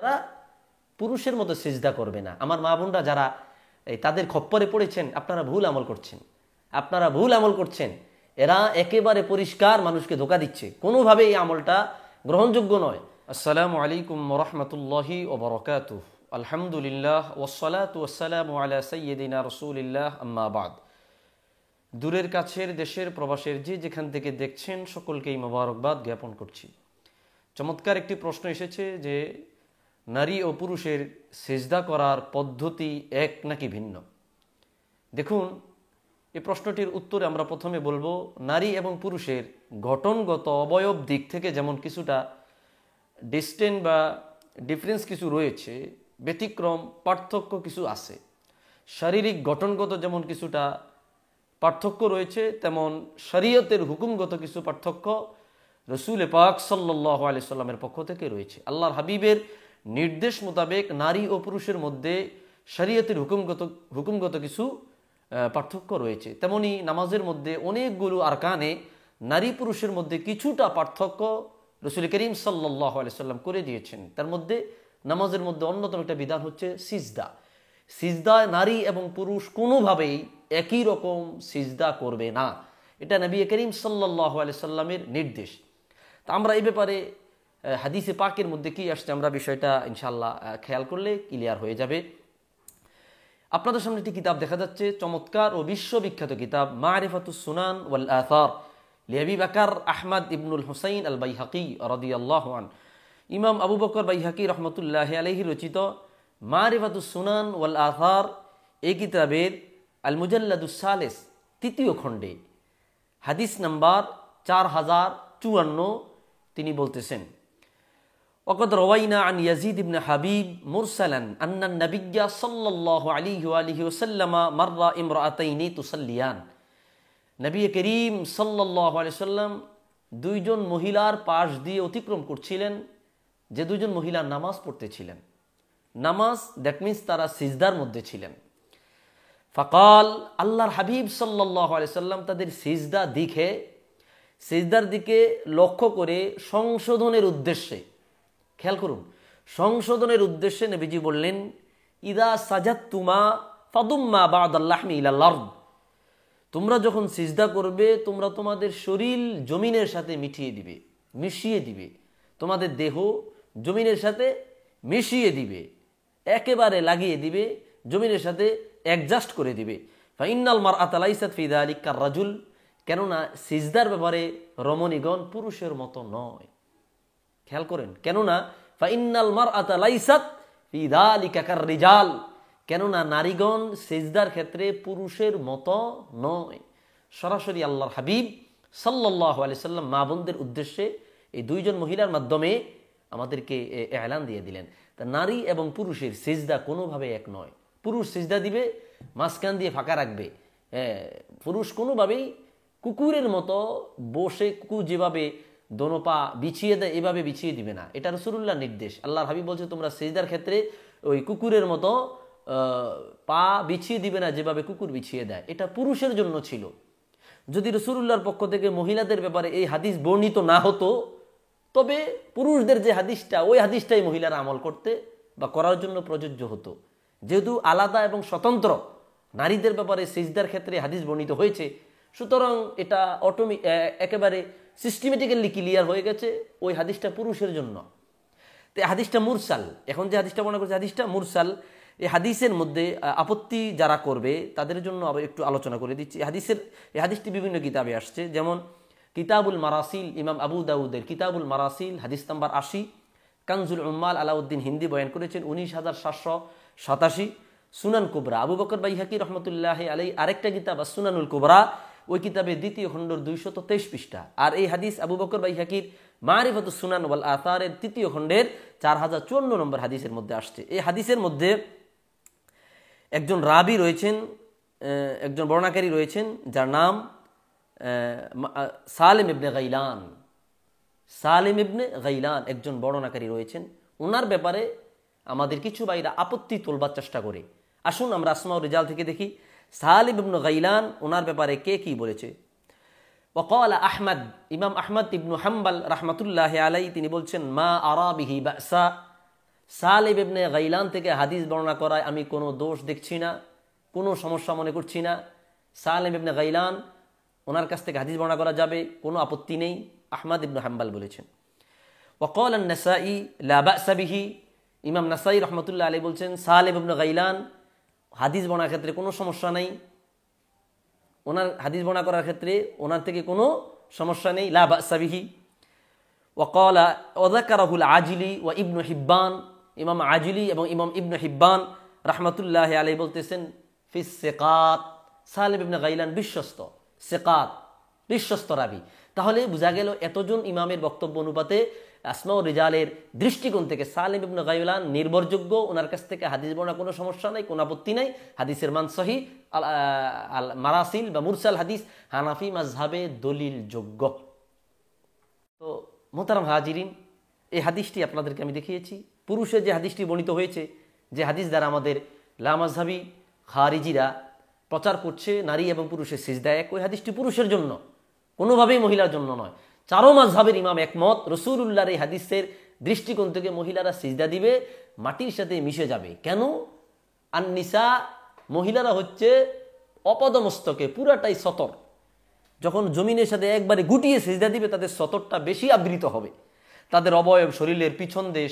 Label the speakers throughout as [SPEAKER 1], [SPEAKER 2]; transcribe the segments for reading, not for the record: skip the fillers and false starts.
[SPEAKER 1] তারা পুরুষের মতো সিজদা করবে না। আমার মা বোনরা যারা তাদের খপ্পরে পড়েছেন, আপনারা ভুল আমল করছেন। এরা একেবারে পরিষ্কার মানুষকে ধোঁকা দিচ্ছে, কোনোভাবে এই আমলটা গ্রহণযোগ্য নয়। আসসালামু আলাইকুম ওয়া রাহমাতুল্লাহি ওয়া বারাকাতুহু। আলহামদুলিল্লাহ ওয়াসসালাতু ওয়াসসালামু আলা সাইয়্যিদিনা রাসূলিল্লাহ, আম্মা বাদ। দূরের কাছের দেশের প্রবাসের যে যেখান থেকে দেখছেন সকলকেই মোবারকবাদ জ্ঞাপন করছি। চমৎকার একটি প্রশ্ন এসেছে যে নারী ও পুরুষের সিজদা করার পদ্ধতি এক নাকি ভিন্ন। দেখুন, এই প্রশ্নটির উত্তরে আমরা প্রথমে বলবো, নারী এবং পুরুষের গঠনগত অবয়ব দিক থেকে যেমন কিছুটা ডিস্টেন্স বা ডিফারেন্স কিছু রয়েছে, ব্যতিক্রম পার্থক্য কিছু আছে। শারীরিক গঠনগত যেমন কিছুটা পার্থক্য রয়েছে, তেমন শরীয়তের হুকুমগত কিছু পার্থক্য রসুল পাক সাল্লাল্লাহু আলাইহি সাল্লামের পক্ষ থেকে রয়েছে। আল্লাহর হাবিবের নির্দেশ মোতাবেক নারী ও পুরুষের মধ্যে শরীয়তের হুকুমগত কিছু পার্থক্য রয়েছে। তেমনি নামাজের মধ্যে অনেকগুলো আরকানে নারী পুরুষের মধ্যে কিছুটা পার্থক্য রসুল করিম সাল্লাল্লাহু আলাইহি সাল্লাম করে দিয়েছেন। তার মধ্যে নামাজের মধ্যে অন্যতম একটা বিধান হচ্ছে সিজদা। সিজদায় নারী এবং পুরুষ কোনোভাবেই একই রকম সিজদা করবে না, এটা নবী করিম সাল্লাল্লাহু আলাইহি সাল্লামের নির্দেশ। তা আমরা এই ব্যাপারে হাদিসে পাকের মধ্যে কি আসছে আমরা বিষয়টা ইনশাআল্লাহ খেয়াল করলে ক্লিয়ার হয়ে যাবে। আপনাদের সামনে একটি কিতাব দেখা যাচ্ছে, চমৎকার ও বিশ্ববিখ্যাত কিতাব মারিফাতুস সুনান ওয়াল আথার লিআবি বকর আহমদ ইবনুল হুসাইন আল বাইহাকি রাদিয়াল্লাহু আনহু। ইমাম আবু বকর বাইহাকি রহমতুল্লাহি আলাইহি রচিত মারিফাতুস সুনান ওয়াল আথার এই কিতাবের আল মুজাল্লাদুস সালিস তৃতীয় খণ্ডে হাদিস নাম্বার 4054 তিনি বলতেছেন, وقد روينا عن يزيد بن حبيب مرسلا أن النبي صلى الله عليه وآله وسلم مر امرأتين تصليان। নবী করিম সাল্লাল্লাহু আলাইহি সাল্লাম দুইজন মহিলার পাশ দিয়ে অতিক্রম করছিলেন, যে দুইজন মহিলা নামাজ পড়তেছিলেন। নামাজ, দ্যাট মিন্স তারা সিজদার মধ্যে ছিলেন। ফাকাল, আল্লাহর হাবিব সাল্লাল্লাহু আলাইহি সাল্লাম তাদের সিজদার দিকে লক্ষ্য করে সংশোধনের উদ্দেশ্যে, খেয়াল করুন, সংশোধনের উদ্দেশ্যে নবীজি বললেন, ইদা সাজাদতুমা ফাদুম্মা বা'দাল লাহমি ইলাল আরদ। তোমরা যখন সিজদা করবে, তোমরা তোমাদের শরীর জমিনের সাথে মিশিয়ে দিবে, তোমাদের দেহ জমিনের সাথে মিশিয়ে দিবে, একেবারে লাগিয়ে দিবে, জমিনের সাথে অ্যাডজাস্ট করে দিবে। ফাইন্নাল মারআতা লাইসাত ফি যালিকা রাজুল, কেননা সিজদার ব্যাপারে রমণীগণ পুরুষের মতো নয়। খেয়াল করেন, কেননা ফাইন্নাল মারআতা লাইসাত ফি যালিকা কাররিজাল, কেননা নারীগণ সিজদার ক্ষেত্রে পুরুষের মতো নয়। সরাসরি আল্লাহর হাবিব সাল্লাল্লাহু আলাইহি সাল্লাম মা বোনদের উদ্দেশ্যে এই দুইজন মহিলার মাধ্যমে আমাদেরকে এলান দিয়ে দিলেন। তা নারী এবং পুরুষের সিজদা কোনোভাবে এক নয়। পুরুষ সিজদা দিবে, মাঝখান দিয়ে ফাঁকা রাখবে। পুরুষ কোনোভাবেই কুকুরের মতো বসে, কুকুর যেভাবে দোনো পা বিছিয়ে দেয় এভাবে বিছিয়ে দিবে না, এটা রাসূলুল্লাহর নির্দেশ। আল্লাহর হাবিব বলছে, তোমরা সিজদার ক্ষেত্রে ওই কুকুরের মতো পা বিছিয়ে দিবে না, যেভাবে কুকুর বিছিয়ে দেয়। এটা পুরুষের জন্য ছিল। যদি রাসূলুল্লাহর পক্ষ থেকে মহিলাদের ব্যাপারে এই হাদিস বর্ণিত না হতো, তবে পুরুষদের যে হাদিসটা, ওই হাদিসটাই মহিলারা আমল করতে বা করার জন্য প্রযোজ্য হতো। যেহেতু আলাদা এবং স্বতন্ত্র নারীদের ব্যাপারে সিজদার ক্ষেত্রে হাদিস বর্ণিত হয়েছে, সুতরাং এটা একেবারে সিস্টেমেটিক্যালি ক্লিয়ার হয়ে গেছে ওই হাদিসটা পুরুষের জন্য। তো হাদিসটা মুরসাল, এখন যে হাদিসটা মনে করছে হাদিসটা মুরসাল, এই হাদিসের মধ্যে আপত্তি যারা করবে তাদের জন্য আবার একটু আলোচনা করে দিচ্ছি। এই হাদিসটি বিভিন্ন কিতাবে আসছে, যেমন কিতাবুল মারাসিল, ইমাম আবু দাউদের কিতাবুল মারাসিল হাদিস নাম্বার 80, কানজুল উম্মাল আলাউদ্দিন হিন্দি বয়ান করেছেন 19787, সুনান কুবরা আবু বকর বাইহাকি রহমতুল্লাহি আলাইহি আরেকটা কিতাব সুনানুল কুবরা, ওই কিতাবের দ্বিতীয় খণ্ডের 223 পৃষ্ঠা। আর এই হাদিস আবু বকর বাইহাকির মারিফাতুস সুনান ওয়াল আথারের তৃতীয় খণ্ডের 4054 নম্বর হাদিসের মধ্যে আসছে। এই হাদিসের মধ্যে একজন রাবি রয়েছেন, একজন বর্ণনাকারী রয়েছেন, যার নাম সালেম ইবনে গাইলান একজন বর্ণনাকারী রয়েছেন। ওনার ব্যাপারে আমাদের কিছু ভাইরা আপত্তি তোলবার চেষ্টা করে। আসুন আমরা আসমাউর রিজাল থেকে দেখি সালেম ইবনে গাইলান ওনার ব্যাপারে কে কি বলেছে। ওয়াকালা আহমদ, ইমাম আহমদ ইবনু হাম্বল রাহমাতুল্লাহি আলাইহি তিনি বলছেন, মা আরা বিহি বাসা সালেব ইবনে গাইলান থেকে হাদিস বর্ণনা করায় আমি কোনো দোষ দেখছি না, কোনো সমস্যা মনে করছি না। সালেব ইবনে গাইলান ওনার কাছ থেকে হাদিস বর্ণনা করা যাবে, কোনো আপত্তি নেই, আহমদ ইবনে হাম্বল বলেছেন। ওয়াকাল আন-নাসাই লা বা'সা বিহি, ইমাম নাসাই রহমতুল্লাহ আলাইহি বলছেন সালেব ইবনে গাইলান হাদিস বর্ণনার ক্ষেত্রে কোনো সমস্যা নেই, ওনার হাদিস বর্ণনা করার ক্ষেত্রে ওনার থেকে কোনো সমস্যা নেই, লা বা'সা বিহি। ওয়াকাল ওয়াযাকারাহুল আজিলি ওয়া ইবনু হিব্বান, ইমাম আজিলি এবং ইমাম ইবনু হিব্বান রহমতুল্লাহ আলাইহি বলতেছেন ফিস সিকাত, সালেব ইবনে গাইলান বিশ্বস্ত, সিকাত বিশ্বস্ত রাবি। তাহলে বোঝা গেল এতজন ইমামের বক্তব্য অনুপাতে আসমা ও রিজালের দৃষ্টিকোণ থেকে সালেব ইবনে গাইলান নির্ভরযোগ্য, ওনার কাছ থেকে হাদিস বর্ণনা কোনো সমস্যা নাই, কোনো আপত্তি নাই। হাদিসের মান সহিহ, আল মারাসিল বা মুরসাল হাদিস হানাফি মাযহাবে দলিল যোগ্য। তো মোহতারাম হাজিরিন, এই হাদিসটি আপনাদেরকে আমি দেখিয়েছি। পুরুষের যে হাদিসটি বর্ণিত হয়েছে, যে হাদিস দ্বারা আমাদের লামাযহাবী খারিজিরা প্রচার করছে নারী এবং পুরুষের সিজদা এক, ওই হাদিসটি পুরুষের জন্য, কোনোভাবেই মহিলার জন্য নয়। চারো মাযহাবের ইমাম একমত, রাসূলুল্লাহর এই হাদিসের দৃষ্টিকোণ থেকে মহিলারা সিজদা দিবে, মাটির সাথে মিশে যাবে। কেন? আন-নিসা, মহিলারা হচ্ছে অপদমস্তকে পুরাটাই সতর, যখন জমিনের সাথে একবারে গুটিয়ে সিজদা দিবে তাদের সতরটা বেশি আবৃত হবে, তাদের অবয়ব, শরীরের পিছন দেশ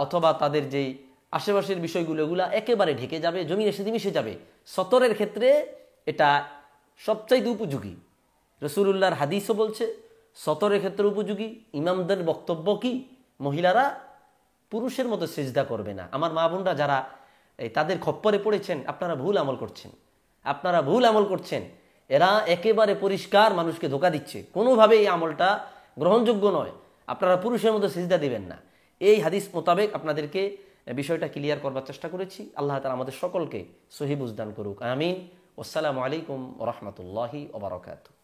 [SPEAKER 1] অথবা তাদের যেই আশেপাশের বিষয়গুলো এগুলা একেবারে ঢেকে যাবে, জমিনের সাথে মিশে যাবে। সতরের ক্ষেত্রে এটা সবচাইতে উপযোগী। রাসূলুল্লাহর হাদিসও বলছে সতরের ক্ষেত্রে উপযোগী। ইমামদের বক্তব্য কি? মহিলারা পুরুষের মতো সিজদা করবে না। আমার মা বোনরা যারা তাদের খপ্পরে পড়েছেন, আপনারা ভুল আমল করছেন, আপনারা ভুল আমল করছেন। এরা একেবারে পরিষ্কার মানুষকে ধোঁকা দিচ্ছে, কোনোভাবে এই আমলটা গ্রহণযোগ্য নয়। আপনারা পুরুষের মতো সিজদা দিবেন না। এই হাদিস মোতাবেক আপনাদেরকে বিষয়টা ক্লিয়ার করবার চেষ্টা করেছি। আল্লাহ তাআলা আমাদের সকলকে সহিহ বুঝদান করুক, আমিন। আসসালামু আলাইকুম ওয়া রাহমাতুল্লাহি ওয়া বারাকাতুহু।